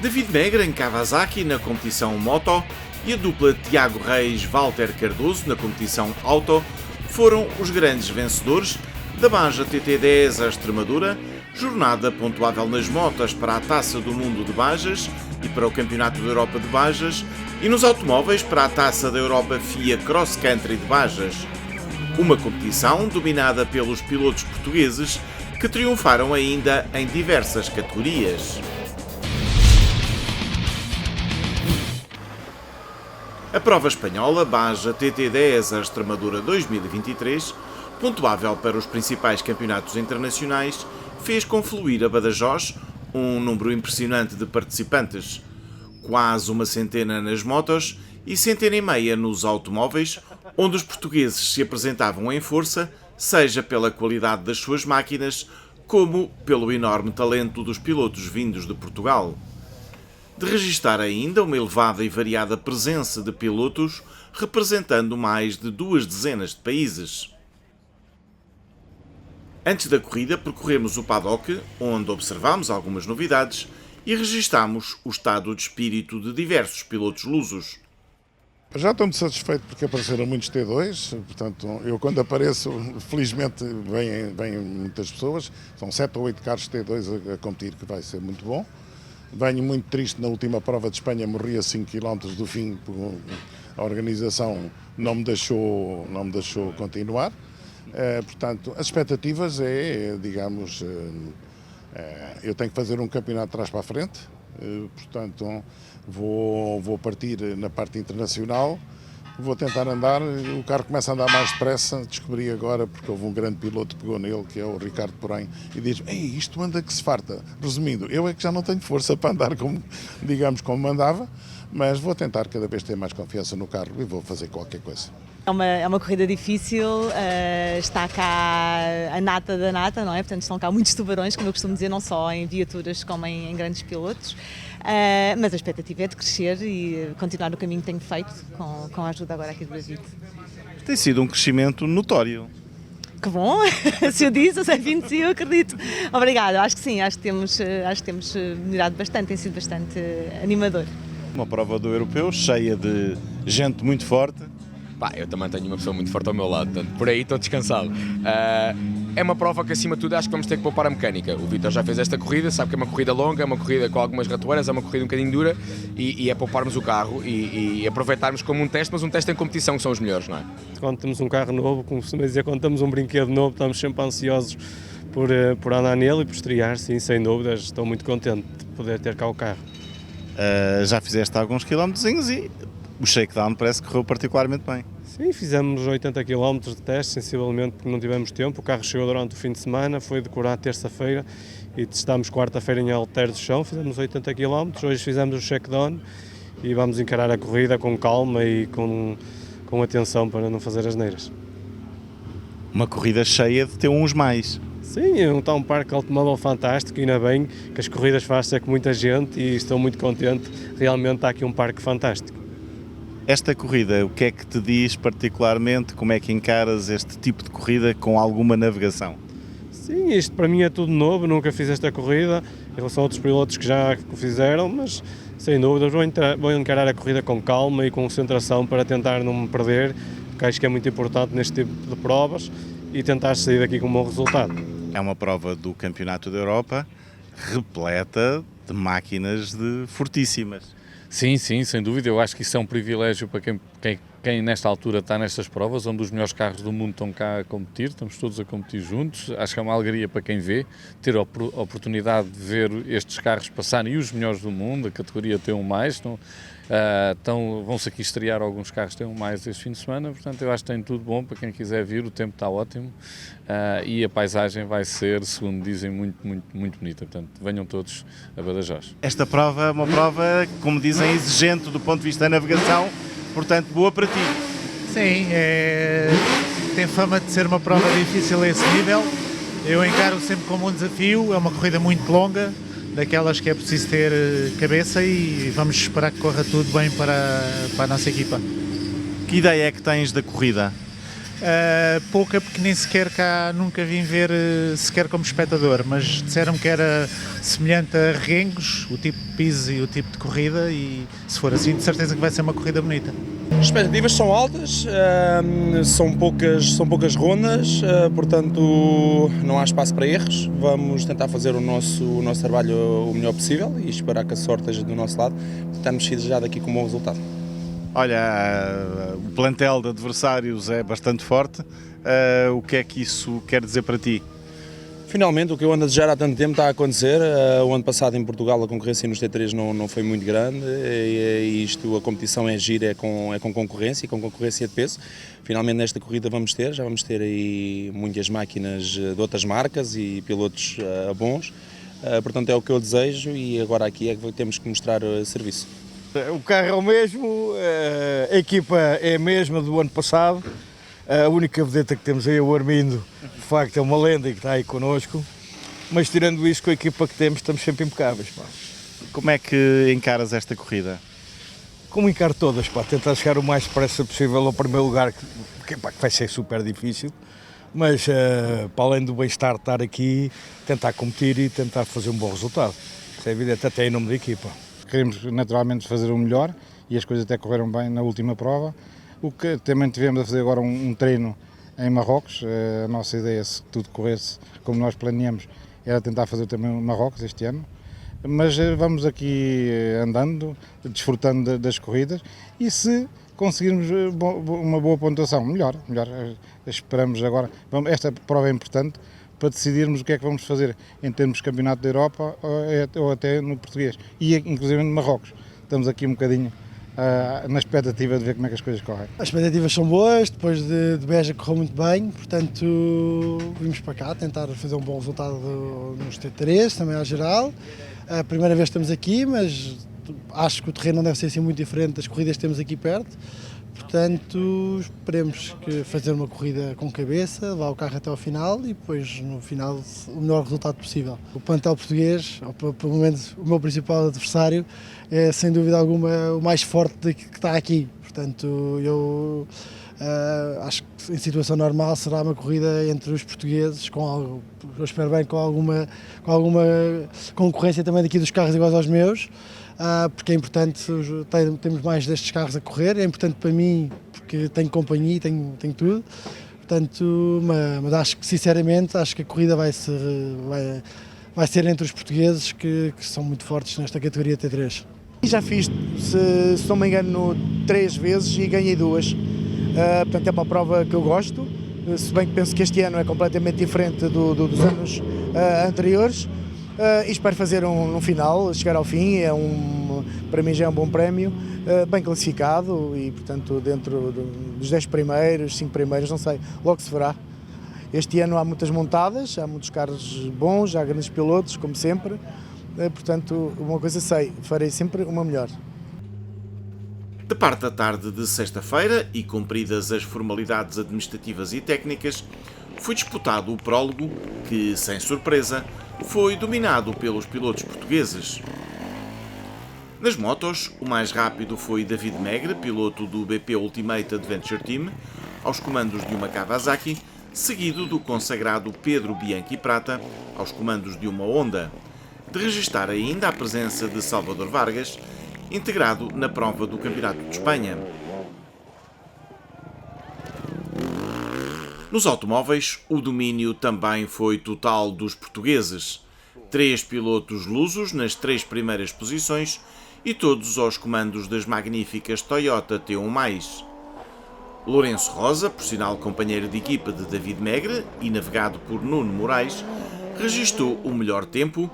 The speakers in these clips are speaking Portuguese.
David Megra em Kawasaki na competição Moto e a dupla Tiago Reis-Walter Cardoso na competição Auto foram os grandes vencedores da Baja TT10 a Extremadura, jornada pontuável nas motas para a Taça do Mundo de Bajas e para o Campeonato da Europa de Bajas e nos automóveis para a Taça da Europa FIA Cross Country de Bajas. Uma competição dominada pelos pilotos portugueses que triunfaram ainda em diversas categorias. A prova espanhola Baja TT10 a Extremadura 2023, pontuável para os principais campeonatos internacionais, fez confluir a Badajoz um número impressionante de participantes, quase uma centena nas motos e centena e meia nos automóveis, onde os portugueses se apresentavam em força, seja pela qualidade das suas máquinas, como pelo enorme talento dos pilotos vindos de Portugal. De registar ainda uma elevada e variada presença de pilotos representando mais de 2 dezenas de países. Antes da corrida percorremos o paddock, onde observámos algumas novidades e registámos o estado de espírito de diversos pilotos lusos. Já estou muito satisfeito porque apareceram muitos T2, portanto eu quando apareço, felizmente vêm muitas pessoas, são 7 ou 8 carros T2 a competir, que vai ser muito bom. Venho muito triste, na última prova de Espanha morri a 5 km do fim, a organização não me deixou continuar. Portanto, as expectativas digamos, eu tenho que fazer um campeonato de trás para a frente, portanto vou partir na parte internacional, vou tentar andar, o carro começa a andar mais depressa, descobri agora, porque houve um grande piloto que pegou nele, que é o Ricardo Porém, e diz, isto anda que se farta. Resumindo, eu é que já não tenho força para andar como andava, mas vou tentar cada vez ter mais confiança no carro e vou fazer qualquer coisa. É uma corrida difícil, está cá a nata da nata, não é? Portanto, estão cá muitos tubarões, como eu costumo dizer, não só em viaturas como em grandes pilotos, mas a expectativa é de crescer e continuar no caminho que tenho feito, com a ajuda agora aqui do David. Tem sido um crescimento notório. Que bom, se eu disse, eu sei vindo de si, eu acredito. Obrigada, acho que sim, acho que temos melhorado bastante, tem sido bastante animador. Uma prova do europeu cheia de gente muito forte. Eu também tenho uma pessoa muito forte ao meu lado, portanto, por aí estou descansado. É uma prova que, acima de tudo, acho que vamos ter que poupar a mecânica. O Vítor já fez esta corrida, sabe que é uma corrida longa, é uma corrida com algumas ratoeiras, é uma corrida um bocadinho dura e é pouparmos o carro e aproveitarmos como um teste, mas um teste em competição, que são os melhores, não é? Quando temos um carro novo, como costuma dizer, quando temos um brinquedo novo, estamos sempre ansiosos por andar nele e por estrear, sim, sem dúvidas. Estou muito contente de poder ter cá o carro. Já fizeste alguns quilómetrozinhos e o shakedown parece que correu particularmente bem. Sim, fizemos 80 km de teste, sensivelmente, porque não tivemos tempo. O carro chegou durante o fim de semana, foi decorar terça-feira e testámos quarta-feira em Alter do Chão, fizemos 80 km, hoje fizemos o shakedown e vamos encarar a corrida com calma e com atenção para não fazer asneiras. Uma corrida cheia de T1s mais. Sim, está um parque automóvel fantástico, ainda bem que as corridas fazem com muita gente e estou muito contente, realmente está aqui um parque fantástico. Esta corrida, o que é que te diz particularmente, como é que encaras este tipo de corrida com alguma navegação? Sim, isto para mim é tudo novo, nunca fiz esta corrida, em relação a outros pilotos que já o fizeram, mas sem dúvida vou encarar a corrida com calma e concentração para tentar não me perder, porque acho que é muito importante neste tipo de provas e tentar sair daqui com um bom resultado. É uma prova do Campeonato da Europa repleta de máquinas fortíssimas. Sim, sem dúvida. Eu acho que isso é um privilégio para quem nesta altura está nestas provas, onde os melhores carros do mundo estão cá a competir, estamos todos a competir juntos. Acho que é uma alegria para quem vê, ter a oportunidade de ver estes carros passarem e os melhores do mundo, a categoria T1+. Vão-se aqui estrear alguns carros T1+ este fim de semana, portanto eu acho que tem tudo bom para quem quiser vir, o tempo está ótimo e a paisagem vai ser, segundo dizem, muito, muito, muito bonita, portanto venham todos a Badajoz. Esta prova é uma prova, como dizem, exigente do ponto de vista da navegação, portanto boa para ti. Sim, tem fama de ser uma prova difícil a esse nível, eu encaro sempre como um desafio, é uma corrida muito longa, daquelas que é preciso ter cabeça e vamos esperar que corra tudo bem para a nossa equipa. Que ideia é que tens da corrida? Pouca, porque nem sequer cá nunca vim ver sequer como espectador, mas disseram que era semelhante a Rengos, o tipo de piso e o tipo de corrida, e se for assim, de certeza que vai ser uma corrida bonita. As expectativas são altas, são poucas rondas, portanto não há espaço para erros. Vamos tentar fazer o nosso trabalho o melhor possível e esperar que a sorte esteja do nosso lado, tentarmos sair já daqui com um bom resultado. Olha, o plantel de adversários é bastante forte. O que é que isso quer dizer para ti? Finalmente, o que eu ando a desejar há tanto tempo está a acontecer. O ano passado em Portugal a concorrência nos T3 não foi muito grande e a competição é gira, é com concorrência e com concorrência de peso. Finalmente nesta corrida já vamos ter aí muitas máquinas de outras marcas e pilotos bons. Portanto é o que eu desejo e agora aqui é que temos que mostrar serviço. O carro é o mesmo, a equipa é a mesma do ano passado. A única vedeta que temos aí é o Armindo, de facto é uma lenda e que está aí connosco, mas tirando isso, com a equipa que temos, estamos sempre impecáveis. Pá. Como é que encaras esta corrida? Como encaro todas, pá, tentar chegar o mais depressa possível ao primeiro lugar, que vai ser super difícil, mas para além do bem-estar de estar aqui, tentar competir e tentar fazer um bom resultado. Isso é evidente, até em nome da equipa. Queremos naturalmente fazer o melhor e as coisas até correram bem na última prova. O que também tivemos a fazer agora um treino em Marrocos. A nossa ideia, se tudo corresse como nós planeamos, era tentar fazer também Marrocos este ano. Mas vamos aqui andando, desfrutando das corridas e se conseguirmos uma boa pontuação, melhor. Esperamos agora. Esta prova é importante para decidirmos o que é que vamos fazer em termos de campeonato da Europa ou até no português e inclusive no Marrocos. Estamos aqui um bocadinho na expectativa de ver como é que as coisas correm. As expectativas são boas, depois de Beja correu muito bem, portanto vimos para cá tentar fazer um bom resultado nos T3, também ao geral. A primeira vez que estamos aqui, mas acho que o terreno não deve ser assim muito diferente das corridas que temos aqui perto. Portanto, esperemos que fazer uma corrida com cabeça, levar o carro até ao final e depois, no final, o melhor resultado possível. O plantel português, ou pelo menos o meu principal adversário, é sem dúvida alguma o mais forte que está aqui. Portanto, eu acho que em situação normal será uma corrida entre os portugueses, eu espero bem com alguma concorrência também daqui dos carros iguais aos meus. Porque é importante, temos mais destes carros a correr, é importante para mim porque tenho companhia, tenho tudo, portanto, mas acho que sinceramente, acho que a corrida vai ser entre os portugueses que são muito fortes nesta categoria T3. Já fiz, se não me engano, 3 vezes e ganhei 2, portanto é uma prova que eu gosto, se bem que penso que este ano é completamente diferente dos anos anteriores. E espero fazer um final, chegar ao fim, para mim já é um bom prémio, bem classificado e portanto dentro dos 10 primeiros, 5 primeiros, não sei, logo se verá. Este ano há muitas montadas, há muitos carros bons, há grandes pilotos, como sempre, portanto uma coisa sei, farei sempre uma melhor. Da parte da tarde de sexta-feira e cumpridas as formalidades administrativas e técnicas, foi disputado o prólogo que, sem surpresa, foi dominado pelos pilotos portugueses. Nas motos, o mais rápido foi David Megre, piloto do BP Ultimate Adventure Team, aos comandos de uma Kawasaki, seguido do consagrado Pedro Bianchi Prata, aos comandos de uma Honda. De registar ainda a presença de Salvador Vargas, integrado na prova do Campeonato de Espanha. Nos automóveis, o domínio também foi total dos portugueses. 3 pilotos lusos nas 3 primeiras posições e todos aos comandos das magníficas Toyota T1+. Lourenço Rosa, por sinal companheiro de equipa de David Megre e navegado por Nuno Moraes, registou o melhor tempo,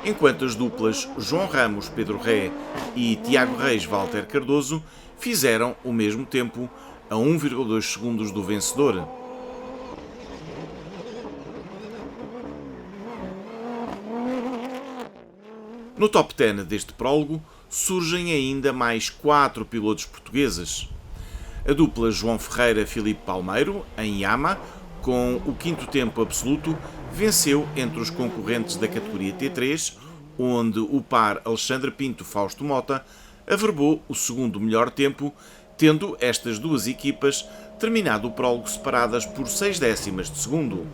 enquanto as duplas João Ramos Pedro Ré e Tiago Reis Walter Cardoso fizeram o mesmo tempo a 1,2 segundos do vencedor. No top 10 deste prólogo surgem ainda mais 4 pilotos portugueses. A dupla João Ferreira-Filipe Palmeiro, em Yama, com o 5º tempo absoluto, venceu entre os concorrentes da categoria T3, onde o par Alexandre Pinto-Fausto Mota averbou o 2º melhor tempo, tendo estas duas equipas terminado o prólogo separadas por 0,6 de segundo.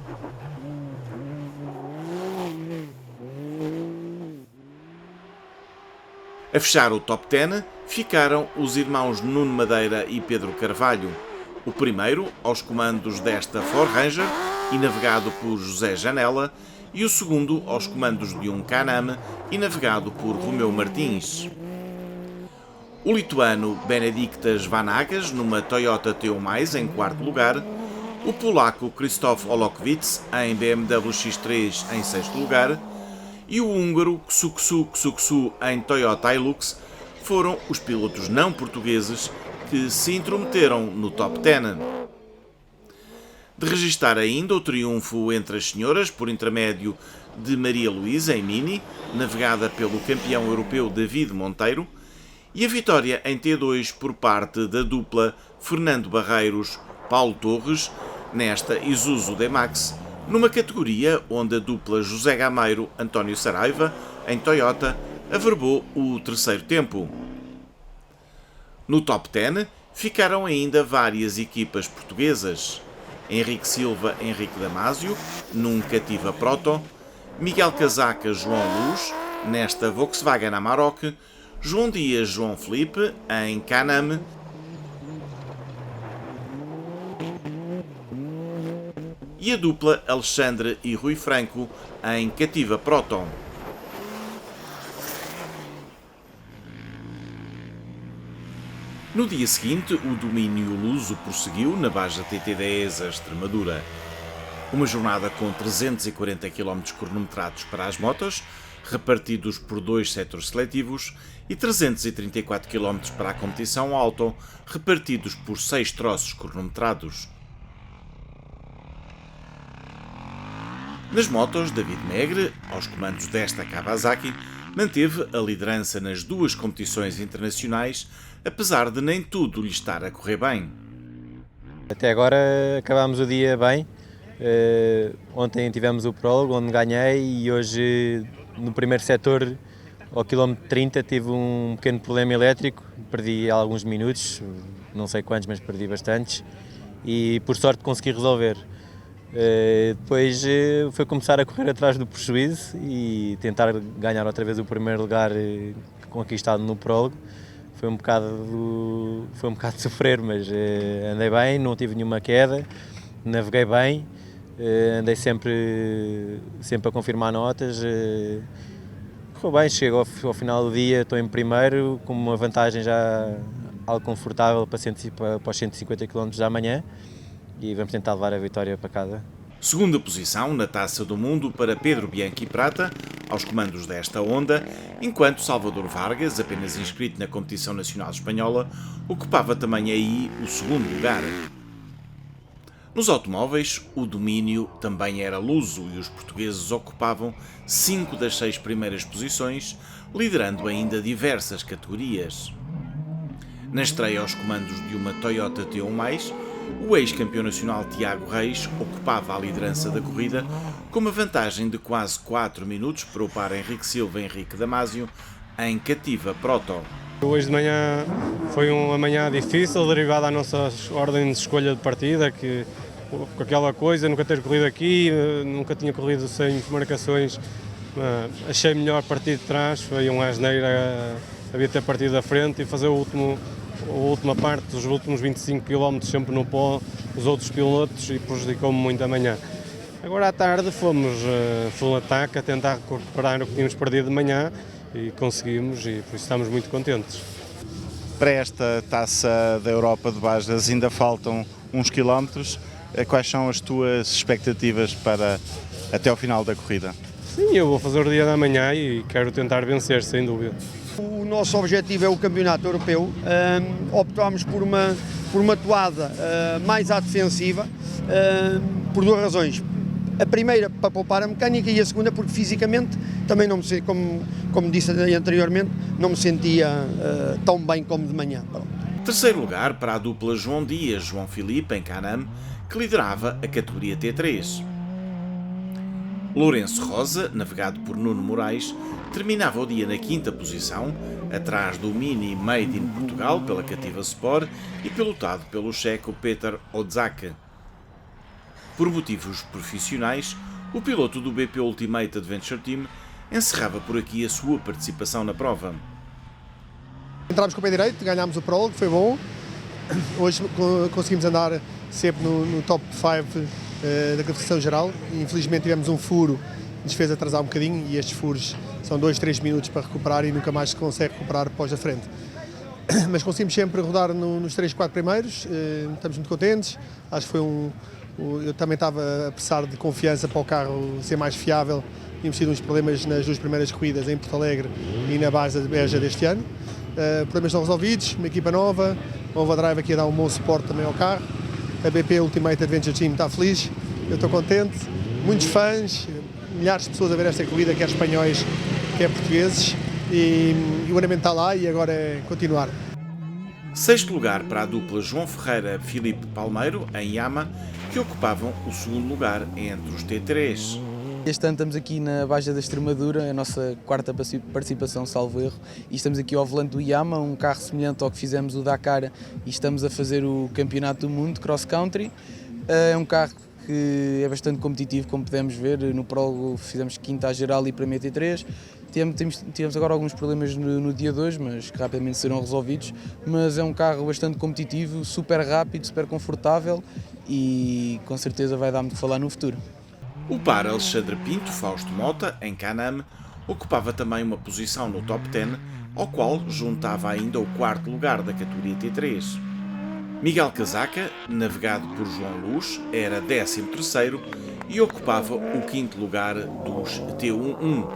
A fechar o top 10 ficaram os irmãos Nuno Madeira e Pedro Carvalho, o primeiro aos comandos desta Ford Ranger e navegado por José Janela, e o segundo aos comandos de um Can-Am e navegado por Romeu Martins. O lituano Benediktas Vanagas numa Toyota TO+, em quarto lugar, o polaco Krzysztof Olokowicz em BMW X3 em sexto lugar e o húngaro Ksuksu em Toyota Hilux foram os pilotos não portugueses que se intrometeram no top 10. De registar ainda o triunfo entre as senhoras por intermédio de Maria Luísa em Mini, navegada pelo campeão europeu David Monteiro, e a vitória em T2 por parte da dupla Fernando Barreiros-Paulo Torres, nesta Isuzu D-Max, numa categoria onde a dupla José Gameiro-António Saraiva, em Toyota, averbou o terceiro tempo. No top 10 ficaram ainda várias equipas portuguesas. Henrique Silva, Henrique Damasio, num Cativa Proto, Miguel Casaca, João Luz, nesta Volkswagen Amarok, João Dias, João Felipe, em Can-Am, e a dupla Alexandre e Rui Franco, em Cativa Proton. No dia seguinte, o domínio luso prosseguiu na Baja TT10 a Extremadura. Uma jornada com 340 km cronometrados para as motos, repartidos por 2 setores seletivos, e 334 km para a competição auto, repartidos por 6 troços cronometrados. Nas motos, David Megre, aos comandos desta Kawasaki, manteve a liderança nas 2 competições internacionais, apesar de nem tudo lhe estar a correr bem. Até agora acabámos o dia bem. Ontem tivemos o prólogo, onde ganhei, e hoje no primeiro setor, ao quilómetro 30, tive um pequeno problema elétrico, perdi alguns minutos, não sei quantos, mas perdi bastantes, e por sorte consegui resolver. Depois foi começar a correr atrás do prejuízo e tentar ganhar outra vez o primeiro lugar conquistado no prólogo. Foi um bocado de sofrer, mas andei bem, não tive nenhuma queda, naveguei bem, andei sempre a confirmar notas. Correu bem, chego ao final do dia, estou em primeiro, com uma vantagem já algo confortável para os 150 km da manhã, e vamos tentar levar a vitória para casa. Segunda posição na Taça do Mundo para Pedro Bianchi Prata, aos comandos desta Honda, enquanto Salvador Vargas, apenas inscrito na competição nacional espanhola, ocupava também aí o segundo lugar. Nos automóveis, o domínio também era luso e os portugueses ocupavam 5 das 6 primeiras posições, liderando ainda diversas categorias. Na estreia aos comandos de uma Toyota TO+, o ex-campeão nacional Tiago Reis ocupava a liderança da corrida com uma vantagem de quase 4 minutos para o par Henrique Silva e Henrique Damasio em Cativa Proto. Hoje de manhã foi uma manhã difícil, derivada da nossa ordem de escolha de partida, que com aquela coisa, nunca ter corrido aqui, nunca tinha corrido sem marcações, achei melhor partir de trás, foi uma asneira, havia de ter partido da frente e fazer a última parte, os últimos 25 km sempre no pó dos outros pilotos, e prejudicou-me muito amanhã. Agora à tarde fomos full ataque a tentar recuperar o que tínhamos perdido de manhã e conseguimos, e por isso estamos muito contentes. Para esta Taça da Europa de Bajas ainda faltam uns quilómetros. Quais são as tuas expectativas para até ao final da corrida? Sim, eu vou fazer o dia da manhã e quero tentar vencer, sem dúvida. O nosso objetivo é o campeonato europeu. Optámos por uma toada mais à defensiva, por 2 razões. A primeira, para poupar a mecânica, e a segunda, porque fisicamente também não me sentia, como disse anteriormente, não me sentia tão bem como de manhã. Terceiro lugar para a dupla João Dias, João Felipe, em Can-Am, que liderava a categoria T3. Lourenço Rosa, navegado por Nuno Moraes, terminava o dia na 5ª posição, atrás do Mini Made in Portugal pela Cativa Sport e pilotado pelo checo Peter Odzak. Por motivos profissionais, o piloto do BP Ultimate Adventure Team encerrava por aqui a sua participação na prova. Entramos com o pé direito, ganhámos o prólogo, foi bom. Hoje conseguimos andar sempre no top 5 da classificação geral. Infelizmente tivemos um furo, nos fez atrasar um bocadinho e estes furos são 2-3 minutos para recuperar e nunca mais se consegue recuperar após a frente. Mas conseguimos sempre rodar nos 3-4 primeiros, estamos muito contentes. Acho que foi eu também estava a precisar de confiança para o carro ser mais fiável. Tínhamos tido uns problemas nas 2 primeiras corridas em Porto Alegre e na base da Beja deste ano. Problemas estão resolvidos, uma equipa nova, a Overdrive aqui a dar um bom suporte também ao carro. A BP Ultimate Adventure Team está feliz, eu estou contente, muitos fãs, milhares de pessoas a ver esta corrida, quer espanhóis, quer portugueses, e o andamento está lá e agora é continuar. 6º lugar para a dupla João Ferreira-Filipe Palmeiro, em Yama, que ocupavam o 2º lugar entre os T3. Este ano estamos aqui na Baixa da Extremadura, a nossa 4ª participação, salvo erro, e estamos aqui ao volante do Yama, um carro semelhante ao que fizemos o Dakar, e estamos a fazer o Campeonato do Mundo Cross Country. É um carro que é bastante competitivo, como podemos ver, no prólogo fizemos 5ª à geral e para a T3. Tivemos agora alguns problemas no dia 2, mas que rapidamente serão resolvidos, mas é um carro bastante competitivo, super rápido, super confortável e com certeza vai dar muito que falar no futuro. O par Alexandre Pinto-Fausto Mota, em Can-Am, ocupava também uma posição no top 10, ao qual juntava ainda o 4º lugar da categoria T3. Miguel Casaca, navegado por João Luz, era 13º e ocupava o 5º lugar dos T11.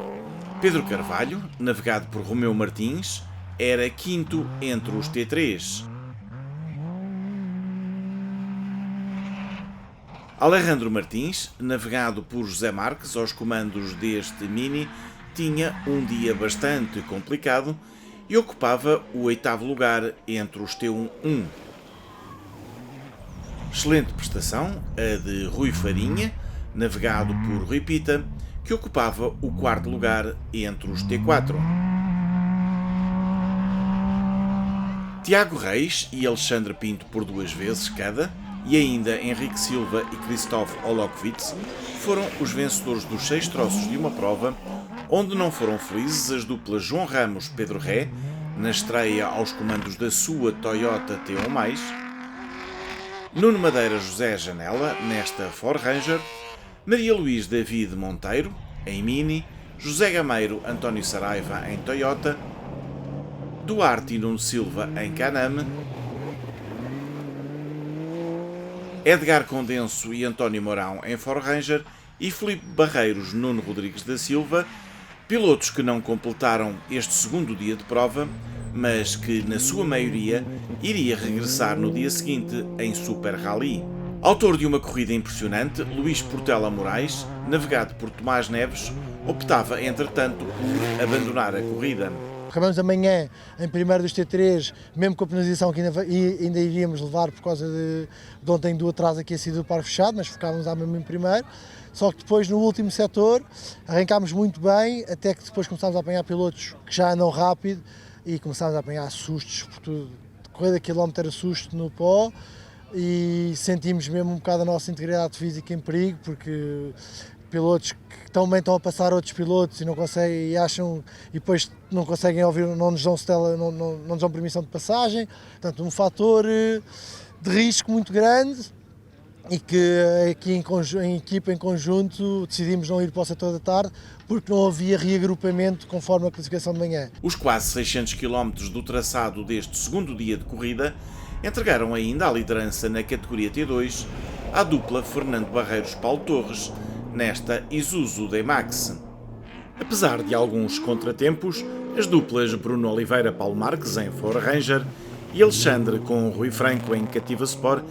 Pedro Carvalho, navegado por Romeu Martins, era 5º entre os T3. Alejandro Martins, navegado por José Marques aos comandos deste Mini, tinha um dia bastante complicado e ocupava o 8º lugar entre os T11. Excelente prestação a de Rui Farinha, navegado por Rui Pita, que ocupava o 4º lugar entre os T4. Tiago Reis e Alexandre Pinto por 2 vezes cada, e ainda Henrique Silva e Christoph Olokowitz foram os vencedores dos 6 troços de uma prova, onde não foram felizes as duplas João Ramos-Pedro Ré, na estreia aos comandos da sua Toyota T1+, Nuno Madeira-José Janela, nesta Ford Ranger, Maria Luís David Monteiro, em Mini, José Gameiro-António Saraiva, em Toyota, Duarte e Nuno Silva, em Can-Am, Edgar Condenso e António Mourão em Ford Ranger e Filipe Barreiros, Nuno Rodrigues da Silva, pilotos que não completaram este 2º dia de prova, mas que, na sua maioria, iria regressar no dia seguinte em Super Rally. Autor de uma corrida impressionante, Luís Portela Moraes, navegado por Tomás Neves, optava, entretanto, por abandonar a corrida. Acabamos amanhã em primeiro dos T3, mesmo com a penalização que ainda iríamos levar por causa de ontem do atraso aqui a sido do par fechado, mas focávamos lá mesmo em primeiro. Só que depois no último setor arrancámos muito bem, até que depois começámos a apanhar pilotos que já andam rápido e começámos a apanhar sustos, por tudo. Corrida de quilómetro era susto no pó e sentimos mesmo um bocado a nossa integridade física em perigo, porque pilotos que também estão a passar outros pilotos e não conseguem, e acham, e depois não conseguem ouvir, não nos dão permissão de passagem. Portanto, um fator de risco muito grande e que aqui em equipa, em conjunto, decidimos não ir para o setor da tarde porque não havia reagrupamento conforme a classificação de manhã. Os quase 600 km do traçado deste 2º dia de corrida entregaram ainda a liderança na categoria T2 à dupla Fernando Barreiros-Paulo Torres, nesta Isuzu D-Max. Apesar de alguns contratempos, as duplas Bruno Oliveira-Paulo Marques em Ford Ranger e Alexandre com Rui Franco em Cativa Sport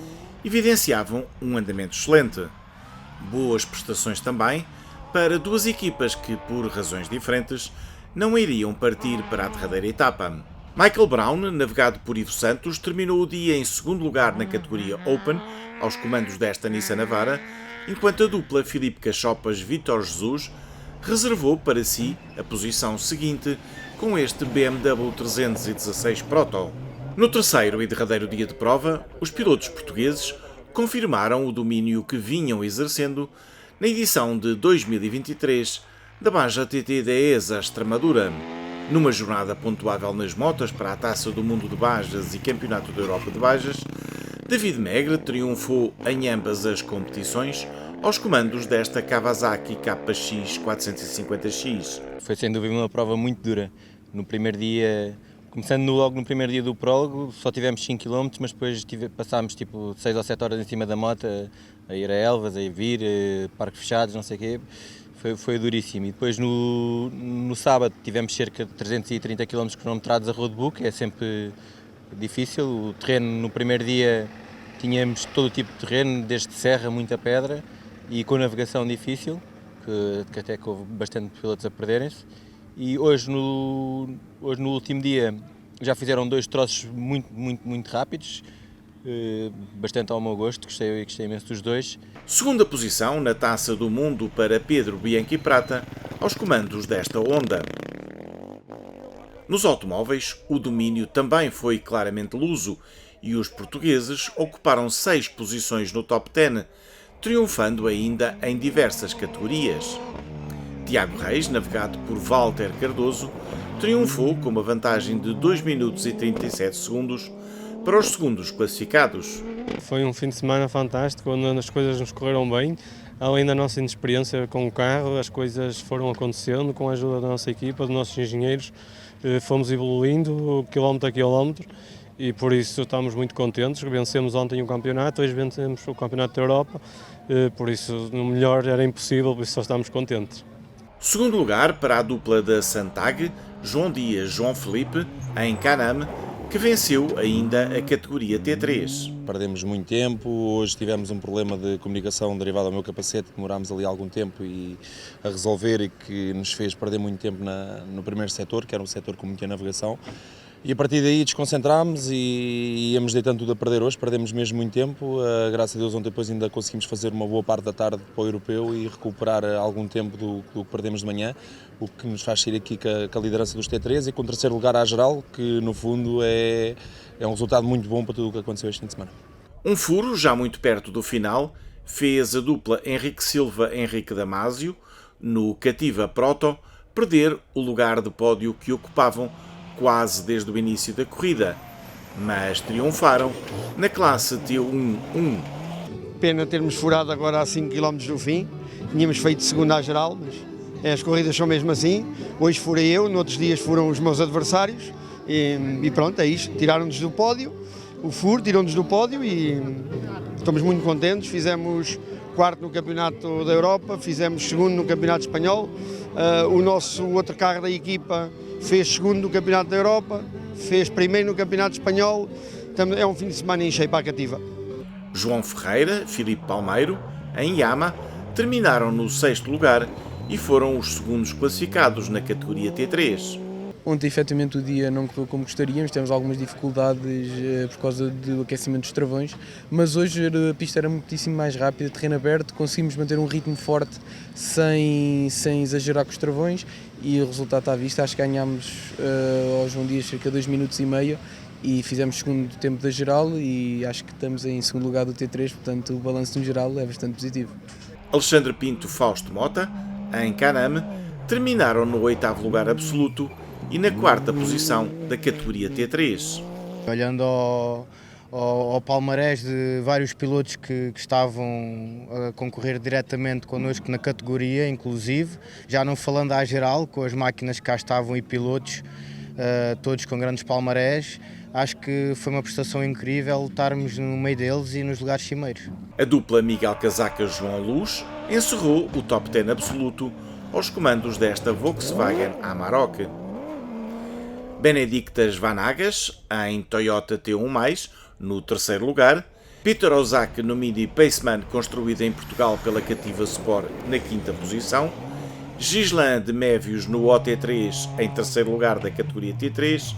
evidenciavam um andamento excelente. Boas prestações também para 2 equipas que, por razões diferentes, não iriam partir para a derradeira etapa. Michael Brown, navegado por Ivo Santos, terminou o dia em 2º lugar na categoria Open, aos comandos desta Nissan Navara, enquanto a dupla Filipe Cachopas-Vítor Jesus reservou para si a posição seguinte com este BMW 316 Proto. No terceiro e derradeiro dia de prova, os pilotos portugueses confirmaram o domínio que vinham exercendo na edição de 2023 da Baja TT Dehesa Extremadura. Numa jornada pontuável nas motas para a Taça do Mundo de Bajas e Campeonato da Europa de Bajas, David Megre triunfou em ambas as competições aos comandos desta Kawasaki KX450X. Foi sem dúvida uma prova muito dura. No primeiro dia, começando logo no primeiro dia do prólogo, só tivemos 5 km, mas depois passámos tipo 6 ou 7 horas em cima da moto, a ir a Elvas, a vir, parques fechados, não sei o quê. Foi duríssimo. E depois no sábado tivemos cerca de 330 km cronometrados a roadbook, que é sempre difícil. O terreno no primeiro dia tínhamos todo o tipo de terreno, desde serra, muita pedra e com navegação difícil, que até houve bastante pilotos a perderem-se. E hoje no último dia já fizeram 2 troços muito rápidos, bastante ao meu gosto, gostei imenso dos 2. Segunda posição na Taça do Mundo para Pedro Bianchi Prata, aos comandos desta Honda. Nos automóveis, o domínio também foi claramente luso e os portugueses ocuparam 6 posições no top 10, triunfando ainda em diversas categorias. Tiago Reis, navegado por Walter Cardoso, triunfou com uma vantagem de 2 minutos e 37 segundos para os segundos classificados. Foi um fim de semana fantástico, onde as coisas nos correram bem. Além da nossa inexperiência com o carro, as coisas foram acontecendo com a ajuda da nossa equipa, dos nossos engenheiros. Fomos evoluindo quilómetro a quilómetro e por isso estamos muito contentes. Vencemos ontem o campeonato, hoje vencemos o campeonato da Europa, por isso no melhor era impossível, por isso só estamos contentes. Segundo lugar para a dupla da Santag, João Dias, João Felipe, em Canam, que venceu ainda a categoria T3. Perdemos muito tempo, hoje tivemos um problema de comunicação derivado ao meu capacete, demorámos ali algum tempo a resolver e que nos fez perder muito tempo no primeiro setor, que era um setor com muita navegação. E a partir daí desconcentrámos e íamos deitando tudo a perder hoje, perdemos mesmo muito tempo. Graças a Deus ontem depois ainda conseguimos fazer uma boa parte da tarde para o europeu e recuperar algum tempo do que perdemos de manhã, o que nos faz sair aqui com a liderança dos T3 e com o terceiro lugar à geral, que no fundo é um resultado muito bom para tudo o que aconteceu este fim de semana. Um furo, já muito perto do final, fez a dupla Henrique Silva-Henrique Damasio, no Cativa Proto, perder o lugar de pódio que ocupavam quase desde o início da corrida, mas triunfaram na classe T1-1. Pena termos furado agora a 5 km do fim, tínhamos feito segunda à geral, mas as corridas são mesmo assim. Hoje furei eu, noutros dias foram os meus adversários e pronto, é isto, tiraram-nos do pódio, o furo tirou-nos do pódio e estamos muito contentes. Fizemos quarto no Campeonato da Europa, fizemos segundo no Campeonato Espanhol, o nosso outro carro da equipa fez segundo no Campeonato da Europa, fez primeiro no Campeonato Espanhol. É um fim de semana em cheio para a Cativa. João Ferreira, Filipe Palmeiro, em Yama, terminaram no 6º lugar e foram os segundos classificados na categoria T3. Ontem, efetivamente, o dia não correu como gostaríamos, temos algumas dificuldades por causa do aquecimento dos travões, mas hoje a pista era muitíssimo mais rápida, terreno aberto, conseguimos manter um ritmo forte sem exagerar com os travões e o resultado está à vista. Acho que ganhámos ao João Dias cerca de 2 minutos e meio e fizemos segundo tempo da geral e acho que estamos em segundo lugar do T3, portanto o balanço no geral é bastante positivo. Alexandre Pinto Fausto Mota, em Canam, terminaram no 8º lugar absoluto e na 4ª posição da categoria T3. Olhando ao palmarés de vários pilotos que estavam a concorrer diretamente connosco na categoria, inclusive, já não falando à geral, com as máquinas que cá estavam e pilotos, todos com grandes palmarés, acho que foi uma prestação incrível estarmos no meio deles e nos lugares cimeiros. A dupla Miguel Casaca-João Luz encerrou o top 10 absoluto aos comandos desta Volkswagen Amarok. Benedictas Vanagas, em Toyota T1+, no 3º lugar. Peter Ozak no Mini Paceman, construído em Portugal pela Cativa Sport, na 5ª posição. Gislan de Mévios no OT3, em 3º lugar da categoria T3.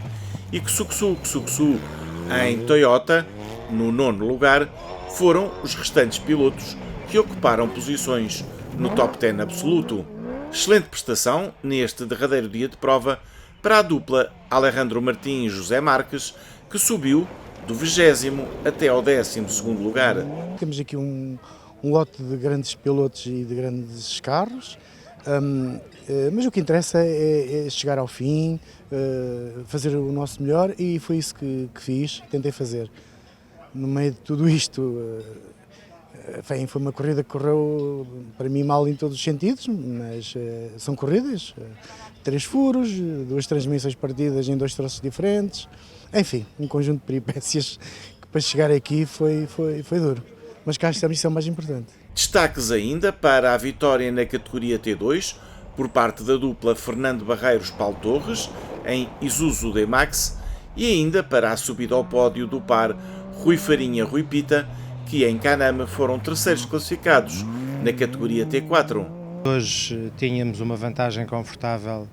E Ksuksu em Toyota, no 9º lugar, foram os restantes pilotos que ocuparam posições no top 10 absoluto. Excelente prestação neste derradeiro dia de prova para a dupla Alejandro Martín e José Marques, que subiu do 20º até ao 12º lugar. Temos aqui um lote de grandes pilotos e de grandes carros, mas o que interessa é chegar ao fim, fazer o nosso melhor, e foi isso que fiz, tentei fazer. No meio de tudo isto, foi uma corrida que correu para mim mal em todos os sentidos, mas são corridas, 3 furos, 2 transmissões partidas em 2 troços diferentes, enfim, um conjunto de peripécias que para chegar aqui foi duro, mas cá estamos, isso é o mais importante. Destaques ainda para a vitória na categoria T2 por parte da dupla Fernando Barreiros-Paulo Torres em Isuzu D-Max e ainda para a subida ao pódio do par Rui Farinha-Rui Pita, que em Canama foram terceiros classificados na categoria T4. Hoje tínhamos uma vantagem confortável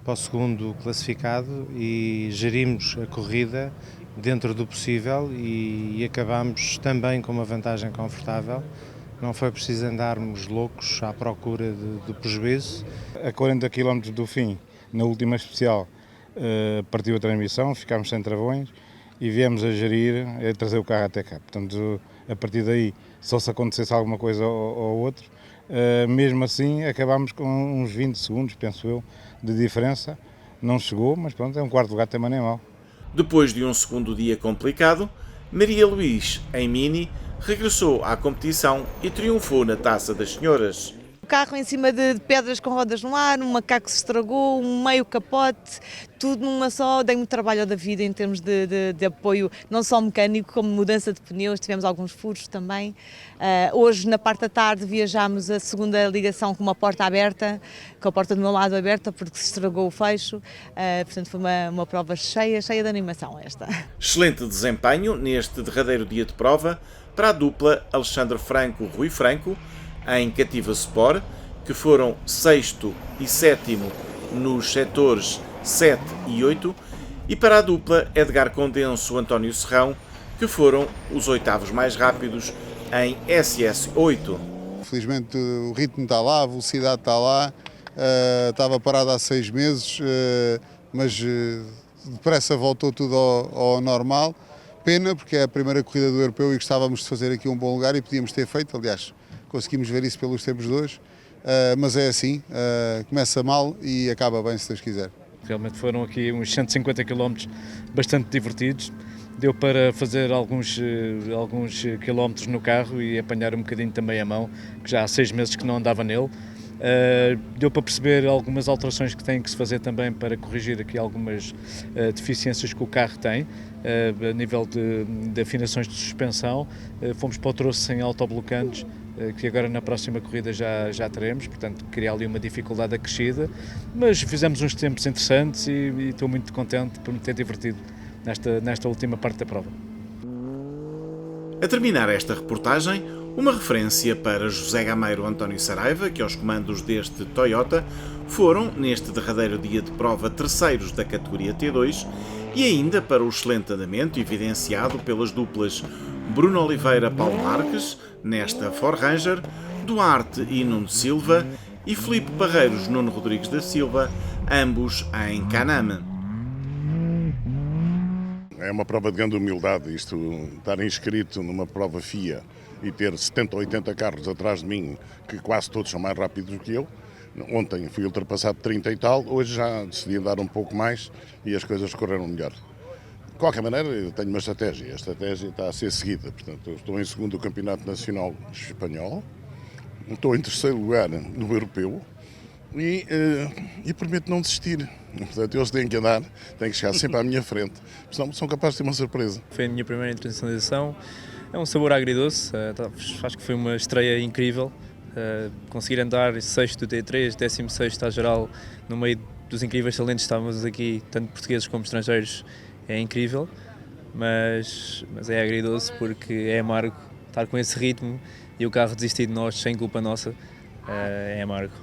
para o segundo classificado e gerimos a corrida dentro do possível e acabámos também com uma vantagem confortável. Não foi preciso andarmos loucos à procura do prejuízo. A 40 km do fim, na última especial, partiu a transmissão, ficámos sem travões e viemos a gerir, a trazer o carro até cá. Portanto, a partir daí, só se acontecesse alguma coisa ou outro, mesmo assim acabámos com uns 20 segundos, penso eu, de diferença. Não chegou, mas pronto, é um quarto lugar também nem mal. Depois de um segundo dia complicado, Maria Luís, em Mini, regressou à competição e triunfou na Taça das Senhoras. O carro em cima de pedras com rodas no ar, um macaco se estragou, um meio capote, tudo numa só. Dei muito trabalho ao David em termos de apoio, não só mecânico, como mudança de pneus, tivemos alguns furos também. Hoje, na parte da tarde, viajámos a segunda ligação com uma porta aberta, com a porta do meu lado aberta, porque se estragou o fecho. Portanto, foi uma prova cheia de animação esta. Excelente desempenho neste derradeiro dia de prova para a dupla Alexandre Franco-Rui Franco, em Cativa Sport, que foram 6º e 7º nos setores 7 e 8, e para a dupla Edgar Condenso-António Serrão, que foram os 8º mais rápidos em SS8. Felizmente o ritmo está lá, a velocidade está lá, estava parado há 6 meses, mas depressa voltou tudo ao normal. Pena, porque é a primeira corrida do europeu e gostávamos de fazer aqui um bom lugar e podíamos ter feito, aliás, conseguimos ver isso pelos tempos de hoje, mas é assim, começa mal e acaba bem, se Deus quiser. Realmente foram aqui uns 150 km bastante divertidos, deu para fazer alguns quilómetros no carro e apanhar um bocadinho também a mão, que já há 6 meses que não andava nele. Deu para perceber algumas alterações que têm que se fazer também para corrigir aqui algumas deficiências que o carro tem, a nível de afinações de suspensão. Fomos para o troço sem autoblocantes, que agora na próxima corrida já teremos, portanto cria ali uma dificuldade acrescida, mas fizemos uns tempos interessantes e estou muito contente por me ter divertido nesta última parte da prova. A terminar esta reportagem, uma referência para José Gameiro António Saraiva, que aos comandos deste Toyota foram, neste derradeiro dia de prova, terceiros da categoria T2, e ainda para o excelente andamento evidenciado pelas duplas Bruno Oliveira-Paulo Marques, nesta Ford Ranger, Duarte e Nuno Silva, e Filipe Barreiros-Nuno Rodrigues da Silva, ambos em Canama. É uma prova de grande humildade, isto, estar inscrito numa prova FIA e ter 70 ou 80 carros atrás de mim, que quase todos são mais rápidos do que eu. Ontem fui ultrapassado 30 e tal, hoje já decidi dar um pouco mais e as coisas correram melhor. De qualquer maneira, eu tenho uma estratégia, a estratégia está a ser seguida. Portanto, eu estou em segundo do Campeonato Nacional Espanhol, estou em terceiro lugar no Europeu e prometo não desistir. Portanto, eles têm que andar, têm que chegar sempre à minha frente, senão são capazes de ter uma surpresa. Foi a minha primeira internacionalização, é um sabor agridoce, acho que foi uma estreia incrível. Conseguir andar 6º do T3, 16º à geral, no meio dos incríveis talentos que estávamos aqui, tanto portugueses como estrangeiros, é incrível, mas é agridoce porque é amargo estar com esse ritmo e o carro desistir de nós sem culpa nossa, é amargo.